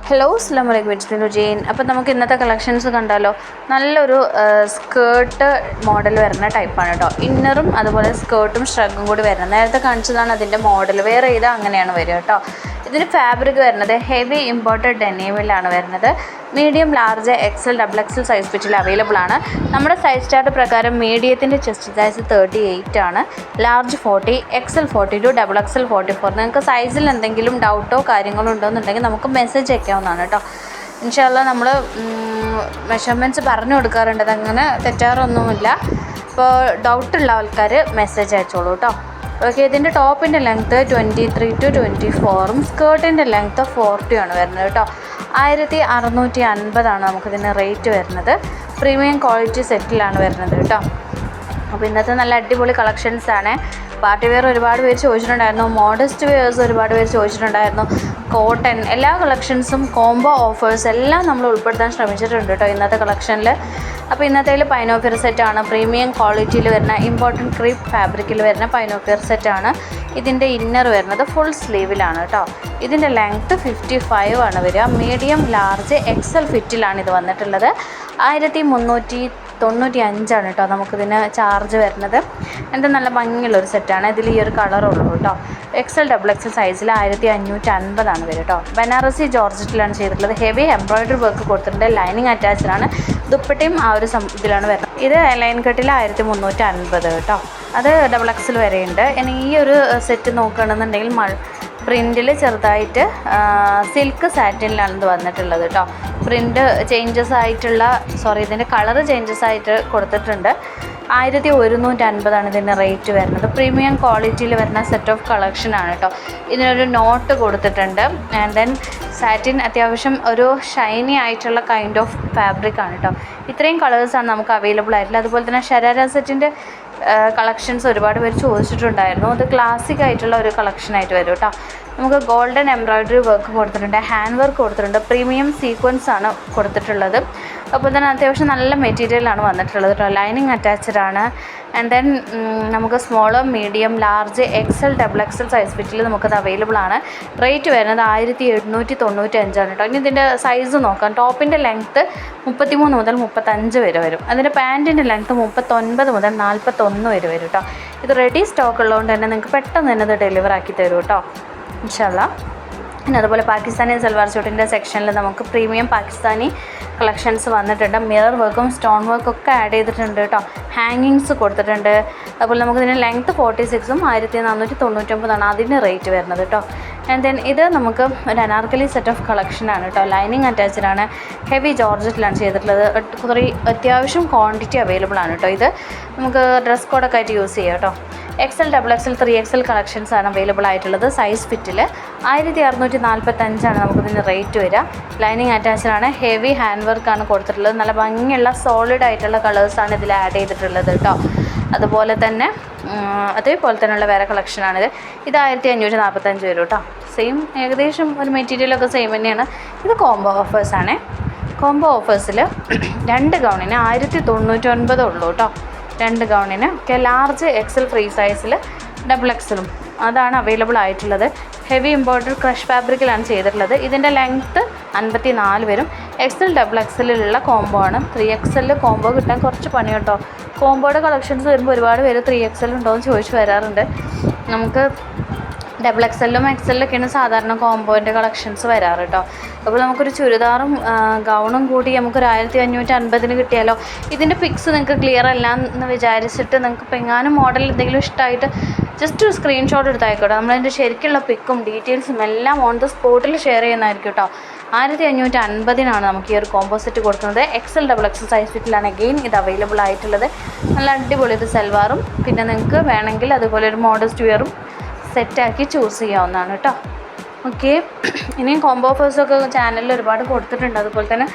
Hello അസ്സലാമു അലൈക്കും, it's Jain. അപ്പോൾ നമുക്ക് ഇന്നത്തെ കളക്ഷൻസ് കണ്ടാലോ. നല്ലൊരു സ്കേർട്ട് മോഡൽ വരുന്ന ടൈപ്പാണ് കേട്ടോ. ഇന്നറും അതുപോലെ സ്കേർട്ടും ഷ്രഗും കൂടി വരുന്നത്. നേരത്തെ കാണിച്ചതാണ് അതിൻ്റെ മോഡൽ. വേറെ ചെയ്താൽ അങ്ങനെയാണ് വരിക കേട്ടോ. ഇതിന് ഫാബ്രിക് വരുന്നത് ഹെവി ഇമ്പോർട്ടഡ് ഡെനിമിലാണ് വരുന്നത്. Medium, large, XL, double XL size ഫിറ്റിൽ അവൈലബിൾ ആണ്. നമ്മുടെ സൈസ് ചാർട്ട് പ്രകാരം മീഡിയത്തിൻ്റെ ചെസ്റ്റ് സൈസ് 38 ആണ്, ലാർജ് 40, എക്സൽ 42, ഡബിൾ എക്സൽ 44. നിങ്ങൾക്ക് സൈസിൽ എന്തെങ്കിലും ഡൗട്ടോ കാര്യങ്ങളോ ഉണ്ടോയെന്നുണ്ടെങ്കിൽ നമുക്ക് മെസ്സേജ് അയക്കാവുന്നതാണ് കേട്ടോ. ഇൻഷാല്ലാ നമ്മൾ മെഷർമെൻറ്റ്സ് പറഞ്ഞു കൊടുക്കാറുണ്ട്, അതങ്ങനെ തെറ്റാറൊന്നുമില്ല. അപ്പോൾ ഡൗട്ടുള്ള ആൾക്കാർ മെസ്സേജ് അയച്ചോളൂ കേട്ടോ. ഓക്കെ, ഇതിൻ്റെ ടോപ്പിൻ്റെ ലെങ്ത്ത് 23 to 24, സ്കേർട്ടിൻ്റെ ലെങ്ത്ത് 40 ആണ് വരുന്നത് കേട്ടോ. 1650 നമുക്കിതിന് റേറ്റ് വരുന്നത്. പ്രീമിയം ക്വാളിറ്റി സെറ്റിലാണ് വരുന്നത് കേട്ടോ. അപ്പോൾ ഇന്നത്തെ നല്ല അടിപൊളി കളക്ഷൻസാണ്. പാർട്ടി വെയർ ഒരുപാട് പേര് ചോദിച്ചിട്ടുണ്ടായിരുന്നു, മോഡസ്റ്റ് വെയേഴ്സ് ഒരുപാട് പേര് ചോദിച്ചിട്ടുണ്ടായിരുന്നു, കോട്ടൺ എല്ലാ കളക്ഷൻസും കോംബോ ഓഫേഴ്സ് എല്ലാം നമ്മൾ ഉൾപ്പെടുത്താൻ ശ്രമിച്ചിട്ടുണ്ട് കേട്ടോ ഇന്നത്തെ കളക്ഷനിൽ. അപ്പോൾ ഇന്നത്തേൽ പൈനോഫിയർ സെറ്റാണ്, പ്രീമിയം ക്വാളിറ്റിയിൽ വരുന്ന ഇമ്പോർട്ടൻറ്റ് ക്രീപ്പ് ഫാബ്രിക്കിൽ വരുന്ന പൈനോഫിയർ സെറ്റാണ്. ഇതിൻ്റെ ഇന്നർ വരുന്നത് ഫുൾ സ്ലീവിലാണ് കേട്ടോ. ഇതിൻ്റെ ലെങ്ത്ത് 55 ആണ് വരിക. മീഡിയം, ലാർജ്, എക്സൽ ഫിറ്റിലാണ് ഇത് വന്നിട്ടുള്ളത്. 1395 കേട്ടോ നമുക്കിതിന് ചാർജ് വരുന്നത്. എൻ്റെ നല്ല ഭംഗിയുള്ളൊരു സെറ്റാണ്. ഇതിൽ ഈ ഒരു കളറുള്ളൂ കേട്ടോ. എക്സൽ, ഡബിൾ എക്സൽ സൈസിൽ 1550 വരും കേട്ടോ. ബനാറസി ജോർജറ്റിലാണ് ചെയ്തിട്ടുള്ളത്. ഹെവി എംബ്രോയിഡറി വർക്ക് കൊടുത്തിട്ടുണ്ട്. ലൈനിങ് അറ്റാച്ച്ഡാണ്. ദുപ്പട്ടയും ആ ഒരു ഇതിലാണ് വരുന്നത്. ഇത് ലൈൻ കട്ടിൽ 1350 കേട്ടോ. അത് ഡബിൾ എക്സൽ വരെയുണ്ട്. ഇനി ഈ ഒരു സെറ്റ് നോക്കുകയാണെന്നുണ്ടെങ്കിൽ പ്രിൻറ്റിൽ ചെറുതായിട്ട് സിൽക്ക് സാറ്റിനിലാണ് ഇത് വന്നിട്ടുള്ളത് കേട്ടോ. പ്രിൻറ്റ് ചേഞ്ചസ് ആയിട്ടുള്ള ഇതിൻ്റെ കളറ് ചേഞ്ചസ് ആയിട്ട് കൊടുത്തിട്ടുണ്ട്. 1150 ഇതിൻ്റെ റേറ്റ് വരുന്നത്. പ്രീമിയം ക്വാളിറ്റിയിൽ വരുന്ന സെറ്റ് ഓഫ് കളക്ഷനാണ് കേട്ടോ. ഇതിനൊരു നോട്ട് കൊടുത്തിട്ടുണ്ട്. ആൻഡ് ദെൻ സാറ്റിൻ അത്യാവശ്യം ഒരു ഷൈനി ആയിട്ടുള്ള കൈൻഡ് ഓഫ് ഫാബ്രിക്കാണ് കേട്ടോ. ഇത്രയും കളേഴ്സാണ് നമുക്ക് അവൈലബിൾ ആയിട്ടുള്ളത്. അതുപോലെ തന്നെ ഷരാര സെറ്റിൻ്റെ കളക്ഷൻസ് ഒരുപാട് പേര് ചോദിച്ചിട്ടുണ്ടായിരുന്നു. അത് ക്ലാസിക് ആയിട്ടുള്ള ഒരു കളക്ഷനായിട്ട് വരും കേട്ടോ. നമുക്ക് ഗോൾഡൻ എംബ്രോയിഡറി വർക്ക് കൊടുത്തിട്ടുണ്ട്, ഹാൻഡ് വർക്ക് കൊടുത്തിട്ടുണ്ട്, പ്രീമിയം സീക്വൻസ് ആണ് കൊടുത്തിട്ടുള്ളത്. അപ്പോൾ തന്നെ അത്യാവശ്യം നല്ല മെറ്റീരിയലാണ് വന്നിട്ടുള്ളത് കേട്ടോ. ലൈനിങ് അറ്റാച്ച്ഡ് ആണ്. ആൻഡ് ദെൻ നമുക്ക് small, medium, large, XL, double XL size ഫിറ്റിൽ നമുക്കത് അവൈലബിൾ ആണ്. റേറ്റ് വരുന്നത് 1795 കേട്ടോ. ഇനി ഇതിൻ്റെ സൈസ് നോക്കാം. ടോപ്പിൻ്റെ ലെങ്ത്ത് 33 മുതൽ 35 വരെ വരും. അതിൻ്റെ പാൻറ്റിൻ്റെ ലെങ്ത്ത് 39 മുതൽ 41 വരെ വരും കേട്ടോ. ഇത് റെഡി സ്റ്റോക്ക് ഉള്ളതുകൊണ്ട് തന്നെ നിങ്ങൾക്ക് പെട്ടെന്ന് തന്നെ ഇത് ഡെലിവർ ആക്കി തരും കേട്ടോ ഇൻഷാല്ലാ. പിന്നെ അതുപോലെ പാകിസ്ഥാനി സൽവാർ സ്യൂട്ടിൻ്റെ സെക്ഷനിൽ നമുക്ക് പ്രീമിയം പാകിസ്ഥാനി കളക്ഷൻസ് വന്നിട്ടുണ്ട്. മിറർ വർക്കും സ്റ്റോൺ വർക്കും ഒക്കെ ആഡ് ചെയ്തിട്ടുണ്ട് കേട്ടോ. ഹാങ്ങിങ്സ് കൊടുത്തിട്ടുണ്ട്. അതുപോലെ നമുക്കിതിൻ്റെ ലെങ്ത്ത് 46ഉം 1499 അതിൻ്റെ റേറ്റ് വരുന്നത് കേട്ടോ. ആൻഡ് ദെൻ ഇത് നമുക്ക് ഒരു അനാർക്കലി സെറ്റ് ഓഫ് കളക്ഷനാണ് കേട്ടോ. ലൈനിങ് അറ്റാച്ച്ഡ് ആണ്. ഹെവി ജോർജറ്റിലാണ് ചെയ്തിട്ടുള്ളത്. കുറേ അത്യാവശ്യം ക്വാണ്ടിറ്റി അവൈലബിൾ ആണ് കേട്ടോ. ഇത് നമുക്ക് ഡ്രസ് കോഡൊക്കെ ആയിട്ട് യൂസ് ചെയ്യാം കേട്ടോ. എക്സൽ, ഡബിൾ എക്സൽ, 3XL കളക്ഷൻസാണ് അവൈലബിൾ ആയിട്ടുള്ളത്. സൈസ് ഫിറ്റിൽ 1645 നമുക്കിതിന് റേറ്റ് വരിക. ലൈനിങ് അറ്റാച്ച്ഡ് ആണ്. ഹെവി ഹാൻഡ് വർക്കാണ് കൊടുത്തിട്ടുള്ളത്. നല്ല ഭംഗിയുള്ള സോളിഡ് ആയിട്ടുള്ള കളേഴ്സാണ് ഇതിൽ ആഡ് ചെയ്തിട്ടുള്ളത് കേട്ടോ. അതുപോലെ തന്നെയുള്ള വേറെ കളക്ഷനാണിത്. ഇത് 1545 വരും കേട്ടോ. സെയിം ഏകദേശം ഒരു മെറ്റീരിയലൊക്കെ സെയിം തന്നെയാണ്. ഇത് കോംബോ ഓഫേഴ്സാണ്. കോംബോ ഓഫേഴ്സിൽ 2 ഗൗണിന് 1099 ഉള്ളൂ കേട്ടോ. 2 ഗൗണിന് ഒക്കെ ലാർജ്, എക്സൽ ഫ്രീ സൈസിൽ, ഡബിൾ എക്സലും അതാണ് അവൈലബിൾ ആയിട്ടുള്ളത്. ഹെവി എംബ്രോയിഡറി ക്രഷ് ഫാബ്രിക്കിലാണ് ചെയ്തിട്ടുള്ളത്. ഇതിൻ്റെ ലെങ്ത്ത് 54 വരും. എക്സൽ, ഡബിൾ എക്സലിലുള്ള കോംബോ ആണ്. 3XL കോംബോ കിട്ടാൻ കുറച്ച് പണി കേട്ടോ. കോംബോയുടെ കളക്ഷൻസ് വരുമ്പോൾ ഒരുപാട് പേര് 3XL ഉണ്ടോ എന്ന് ചോദിച്ച് വരാറുണ്ട്. നമുക്ക് ഡബിൾ എക്സലിലും എക്സലിലൊക്കെയാണ് സാധാരണ കോംബോൻ്റെ കളക്ഷൻസ് വരാറ് കേട്ടോ. അപ്പോൾ നമുക്കൊരു ചുരിദാറും ഗൗണും കൂടി നമുക്കൊരു 1550 കിട്ടിയാലോ. ഇതിൻ്റെ പിക്സ് നിങ്ങൾക്ക് ക്ലിയർ അല്ല എന്ന് വിചാരിച്ചിട്ട് നിങ്ങൾക്ക് ഇപ്പോൾ എങ്ങാനും മോഡൽ എന്തെങ്കിലും ഇഷ്ടമായിട്ട് ജസ്റ്റ് ഒരു സ്ക്രീൻഷോട്ട് എടുത്തായിക്കോട്ടെ. നമ്മളതിൻ്റെ ശരിക്കുള്ള പിക്കും ഡീറ്റെയിൽസും എല്ലാം ഓൺ ദ സ്പോട്ടിൽ ഷെയർ ചെയ്യുന്നതായിരിക്കും കേട്ടോ. 1550 നമുക്ക് ഈ ഒരു കോംബോ സെറ്റ് കൊടുക്കുന്നത്. എക്സൽ, ഡബിൾ എക്സൽ സൈസ് ഫിറ്റിലാണ് അഗെയിൻ ഇത് അവൈലബിൾ ആയിട്ടുള്ളത്. നല്ല അടിപൊളി ഇത് സൽവാറും പിന്നെ നിങ്ങൾക്ക് വേണമെങ്കിൽ അതുപോലെ ഒരു മോഡസ്റ്റ് വെയറും സെറ്റാക്കി ചൂസ് ചെയ്യാവുന്നതാണ് കേട്ടോ. ഓക്കെ, ഇനിയും കോംബോ ഓഫേഴ്സൊക്കെ ചാനലിൽ ഒരുപാട് കൊടുത്തിട്ടുണ്ട്. അതുപോലെ തന്നെ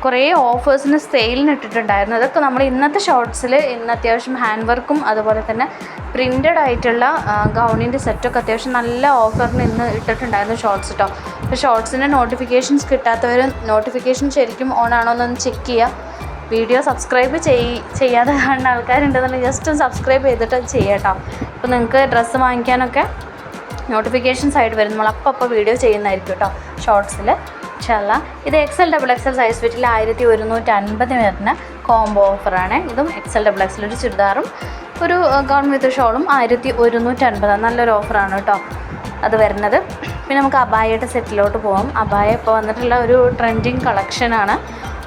കുറേ ഓഫേഴ്സിന് സെയിലിന് ഇട്ടിട്ടുണ്ടായിരുന്നു. അതൊക്കെ നമ്മൾ ഇന്നത്തെ ഷോർട്സിൽ ഇന്ന് അത്യാവശ്യം ഹാൻഡ് വർക്കും അതുപോലെ തന്നെ പ്രിൻറ്റഡ് ആയിട്ടുള്ള ഗൗണിൻ്റെ സെറ്റൊക്കെ അത്യാവശ്യം നല്ല ഓഫറിന് ഇന്ന് ഇട്ടിട്ടുണ്ടായിരുന്നു ഷോർട്സ് കേട്ടോ. അപ്പോൾ ഷോർട്സിൻ്റെ നോട്ടിഫിക്കേഷൻസ് കിട്ടാത്തവർ നോട്ടിഫിക്കേഷൻ ശരിക്കും ഓൺ ആണോ എന്നൊന്ന് ചെക്ക് ചെയ്യുക. വീഡിയോ സബ്സ്ക്രൈബ് ചെയ്യാതെ കാണുന്ന ആൾക്കാരുണ്ടെന്നുണ്ടെങ്കിൽ ജസ്റ്റ് ഒന്ന് സബ്സ്ക്രൈബ് ചെയ്തിട്ട് ചെയ്യാം കേട്ടോ. അപ്പോൾ നിങ്ങൾക്ക് ഡ്രസ്സ് വാങ്ങിക്കാനൊക്കെ നോട്ടിഫിക്കേഷൻസ് ആയിട്ട് വരും. നമ്മൾ അപ്പോൾ വീഡിയോ ചെയ്യുന്നതായിരിക്കും കേട്ടോ ഷോർട്സിൽ. ഇൻഷാല്ലാ. ഇത് XL സൈസ് ഫിറ്റിൽ 1150 വരുന്ന കോംബോ ഓഫറാണ്. ഇതും XL ഒരു ചുരിദാറും ഒരു ഗൗൺ വിത്ത് ഷോളും 1150. നല്ലൊരു ഓഫറാണ് കേട്ടോ അത് വരുന്നത്. പിന്നെ നമുക്ക് അബായയുടെ സെറ്റിലോട്ട് പോകാം. അബായ ഇപ്പോൾ വന്നിട്ടുള്ള ഒരു ട്രെൻഡിങ് കളക്ഷനാണ്.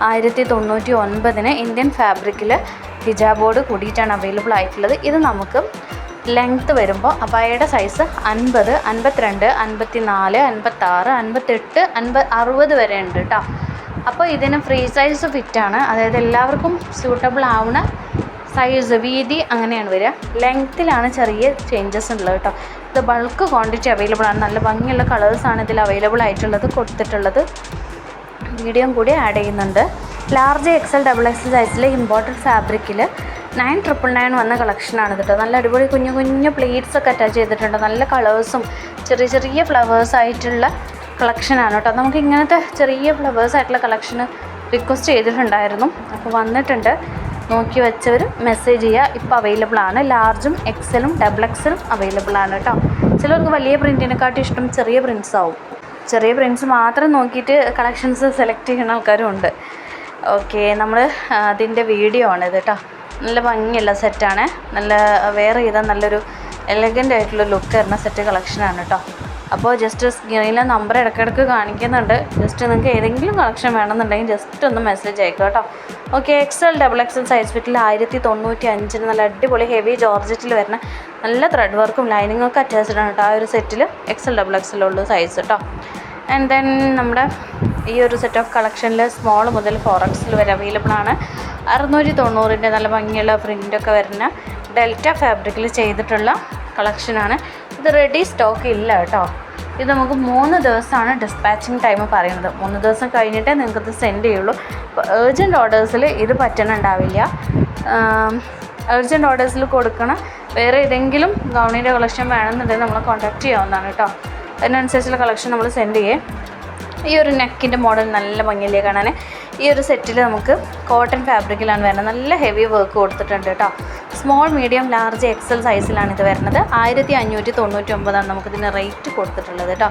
1099 ഇന്ത്യൻ ഫാബ്രിക്കിൽ ഹിജാബോട് കൂടിയിട്ടാണ് അവൈലബിൾ ആയിട്ടുള്ളത്. ഇത് നമുക്ക് ലെങ്ത്ത് വരുമ്പോൾ അബായയുടെ സൈസ് 50, 52, 54, 56, 58, 60 വരെ ഉണ്ട് കേട്ടോ. അപ്പോൾ ഇതിന് ഫ്രീ സൈസ് ഫിറ്റാണ്, അതായത് എല്ലാവർക്കും സ്യൂട്ടബിൾ ആവുന്ന സൈസ് വീതി അങ്ങനെയാണ് വരിക. ലെങ്ത്തിലാണ് ചെറിയ ചേഞ്ചസ് ഉള്ളത് കേട്ടോ. ഇത് ബൾക്ക് ക്വാണ്ടിറ്റി അവൈലബിൾ ആണ്. നല്ല ഭംഗിയുള്ള കളേഴ്സാണ് ഇതിൽ അവൈലബിൾ ആയിട്ടുള്ളത്, കൊടുത്തിട്ടുള്ളത്. വീഡിയോയും കൂടി ആഡ് ചെയ്യുന്നുണ്ട്. ലാർജ് XL സൈസിൽ ഇമ്പോർട്ടഡ് ഫാബ്രിക്കിൽ 9999 വന്ന കളക്ഷനാണ് കേട്ടോ. നല്ല അടിപൊളി കുഞ്ഞു കുഞ്ഞു പ്ലേറ്റ്സ് ഒക്കെ അറ്റാച്ച് ചെയ്തിട്ടുണ്ട്. നല്ല കളേഴ്സും ചെറിയ ചെറിയ ഫ്ലവേഴ്സ് ആയിട്ടുള്ള കളക്ഷനാണ് കേട്ടോ. നമുക്ക് ഇങ്ങനത്തെ ചെറിയ ഫ്ലവേഴ്സ് ആയിട്ടുള്ള കളക്ഷന് റിക്വസ്റ്റ് ചെയ്തിട്ടുണ്ടായിരുന്നു. അപ്പോൾ വന്നിട്ടുണ്ട്. നോക്കി വെച്ചവർ മെസ്സേജ് ചെയ്യുക. ഇപ്പോൾ അവൈലബിൾ ആണ്. ലാർജും XLും XXലും അവൈലബിൾ ആണ് കേട്ടോ. ചിലർക്ക് വലിയ പ്രിൻറ്റിനെക്കാട്ടും ഇഷ്ടം ചെറിയ പ്രിൻറ്റ്സ് ആവും. ചെറിയ പ്രിൻറ്റ്സ് മാത്രം നോക്കിയിട്ട് കളക്ഷൻസ് സെലക്ട് ചെയ്യുന്ന ആൾക്കാരും ഉണ്ട്. ഓക്കെ, നമ്മൾ അതിൻ്റെ വീഡിയോ ആണിത് കേട്ടോ. നല്ല ഭംഗിയുള്ള സെറ്റാണ്. നല്ല വെയർ ചെയ്താൽ നല്ലൊരു എലഗൻ്റ് ആയിട്ടുള്ള ലുക്ക് വരുന്ന സെറ്റ് കളക്ഷനാണ് കേട്ടോ. അപ്പോൾ ജസ്റ്റ് സ്ക്രീനിലെ നമ്പർ ഇടയ്ക്കിടയ്ക്ക് കാണിക്കുന്നുണ്ട്. ജസ്റ്റ് നിങ്ങൾക്ക് ഏതെങ്കിലും കളക്ഷൻ വേണമെന്നുണ്ടെങ്കിൽ ജസ്റ്റ് ഒന്ന് മെസ്സേജ് അയക്കുക കേട്ടോ. ഓക്കെ, XL സൈസ് ഫിറ്റിൽ 1095 നല്ല അടിപൊളി ഹെവി ജോർജറ്റിൽ വരുന്ന നല്ല ത്രെഡ് വർക്കും ലൈനിങ്ങൊക്കെ അറ്റാച്ച്ഡ് ആണ് കേട്ടോ. ആ ഒരു സെറ്റിൽ XL സൈസ് കേട്ടോ. ആൻഡ് ദെൻ നമ്മുടെ ഈ ഒരു സെറ്റ് ഓഫ് കളക്ഷനിൽ സ്മോൾ മുതൽ 4XL വരെ അവൈലബിൾ ആണ്. 690 നല്ല ഭംഗിയുള്ള പ്രിൻ്റൊക്കെ വരുന്ന ഡെൽറ്റ ഫാബ്രിക്കിൽ ചെയ്തിട്ടുള്ള കളക്ഷനാണ്. ഇത് റെഡി സ്റ്റോക്ക് ഇല്ല കേട്ടോ. ഇത് നമുക്ക് 3 ദിവസമാണ് ഡിസ്പാച്ചിങ് ടൈം പറയുന്നത്. 3 ദിവസം കഴിഞ്ഞിട്ടേ നിങ്ങൾക്കിത് സെൻഡ് ചെയ്യുള്ളൂ. അപ്പോൾ ഏർജൻറ്റ് ഓർഡേഴ്സിൽ ഇത് പറ്റണുണ്ടാവില്ല. ഏർജൻറ്റ് ഓർഡേഴ്സിൽ കൊടുക്കണം. വേറെ ഏതെങ്കിലും ഗൗണിൻ്റെ കളക്ഷൻ വേണമെന്നുണ്ടെങ്കിൽ നമ്മളെ കോൺടാക്റ്റ് ചെയ്യാവുന്നതാണ് കേട്ടോ. അതിനനുസരിച്ചുള്ള കളക്ഷൻ നമ്മൾ സെൻഡ് ചെയ്യേ. ഈ ഒരു നെക്കിൻ്റെ മോഡൽ നല്ല ഭംഗിയിലേ കാണാൻ. ഈ ഒരു സെറ്റിൽ നമുക്ക് കോട്ടൺ ഫാബ്രിക്കിലാണ് വരുന്നത്. നല്ല ഹെവി വർക്ക് കൊടുത്തിട്ടുണ്ട് കേട്ടോ. സ്മോൾ മീഡിയം ലാർജ് XL സൈസിലാണ് ഇത് വരുന്നത്. 1599 നമുക്കിതിന് റേറ്റ് കൊടുത്തിട്ടുള്ളത് കേട്ടോ.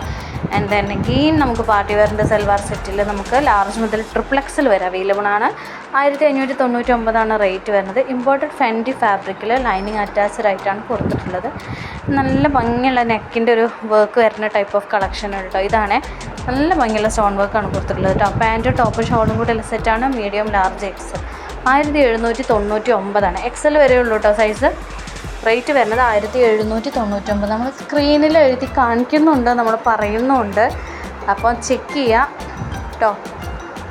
ആൻഡ് ദെൻ അഗെയിൻ നമുക്ക് പാർട്ടി വെയറിൻ്റെ സൽവാർ സെറ്റിൽ നമുക്ക് ലാർജ് മുതൽ XXL വരെ അവൈലബിൾ ആണ്. 1599 റേറ്റ് വരുന്നത്. ഇമ്പോർട്ടഡ് ഫെൻഡി ഫാബ്രിക്കിൽ ലൈനിങ് അറ്റാച്ച്ഡ് ആയിട്ടാണ് കൊടുത്തിട്ടുള്ളത്. നല്ല ഭംഗിയുള്ള നെക്കിൻ്റെ ഒരു വർക്ക് വരുന്ന ടൈപ്പ് ഓഫ് കളക്ഷൻ കേട്ടോ. ഇതാണ് നല്ല ഭംഗിയുള്ള സ്റ്റോൺ വർക്കാണ് കൊടുത്തിട്ടുള്ളത് കേട്ടോ. പാൻറ്റ് ടോപ്പ് ഷോളും കൂടെ ഉള്ള സെറ്റാണ്. മീഡിയം ലാർജ് XL 1799 XL വരെ ഉള്ളൂ കേട്ടോ സൈസ്. റേറ്റ് വരുന്നത് 1799. നമ്മൾ സ്ക്രീനിൽ എഴുതി കാണിക്കുന്നുണ്ട്, നമ്മൾ പറയുന്നുണ്ട്. അപ്പോൾ ചെക്ക് ചെയ്യുക കേട്ടോ.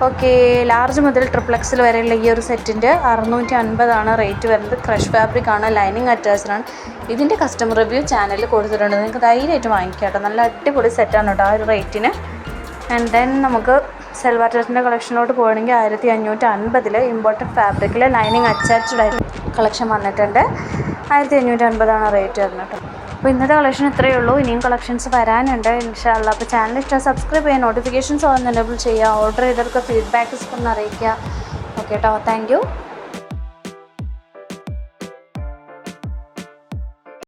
ഓക്കെ, ലാർജ് മുതൽ XXL വരെയുള്ള ഈ ഒരു സെറ്റിൻ്റെ 650 റേറ്റ് വരുന്നത്. ക്രഷ് ഫാബ്രിക് ആണ്, ലൈനിങ് അറ്റാച്ച്ഡ് ആണ്. ഇതിൻ്റെ കസ്റ്റമർ റിവ്യൂ ചാനലിൽ കൊടുത്തിട്ടുണ്ട്. നിങ്ങൾക്ക് ധൈര്യമായിട്ട് വാങ്ങിക്കാം കേട്ടോ. നല്ല അടിപൊളി സെറ്റാണ് കേട്ടോ ആ ഒരു റേറ്റിന്. ആൻഡ് ദെൻ നമുക്ക് സൽവാർ ഡ്രസ്സിൻ്റെ കളക്ഷനിലോട്ട് പോകണമെങ്കിൽ 1550 ഇമ്പോർട്ടഡ് ഫാബ്രിക്കിൽ ലൈനിങ് അറ്റാച്ച്ഡ് ആയിട്ട് കളക്ഷൻ വന്നിട്ടുണ്ട്. 1550 റേറ്റ് വരുന്നത് കേട്ടോ. അപ്പോൾ ഇന്നത്തെ കളക്ഷൻ ഇത്രയേ ഉള്ളൂ. ഇനിയും കളക്ഷൻസ് വരാനുണ്ട് ഇൻഷാല്ലാ. അപ്പോൾ ചാനൽ ഇഷ്ടം സബ്സ്ക്രൈബ് ചെയ്യുക, നോട്ടിഫിക്കേഷൻസ് ഒന്ന് എനേബിൾ ചെയ്യുക. ഓർഡർ ചെയ്തവർക്ക് ഫീഡ്ബാക്ക്സ് ഒന്ന് അറിയിക്കുക. ഓക്കെ കേട്ടോ, താങ്ക് യു.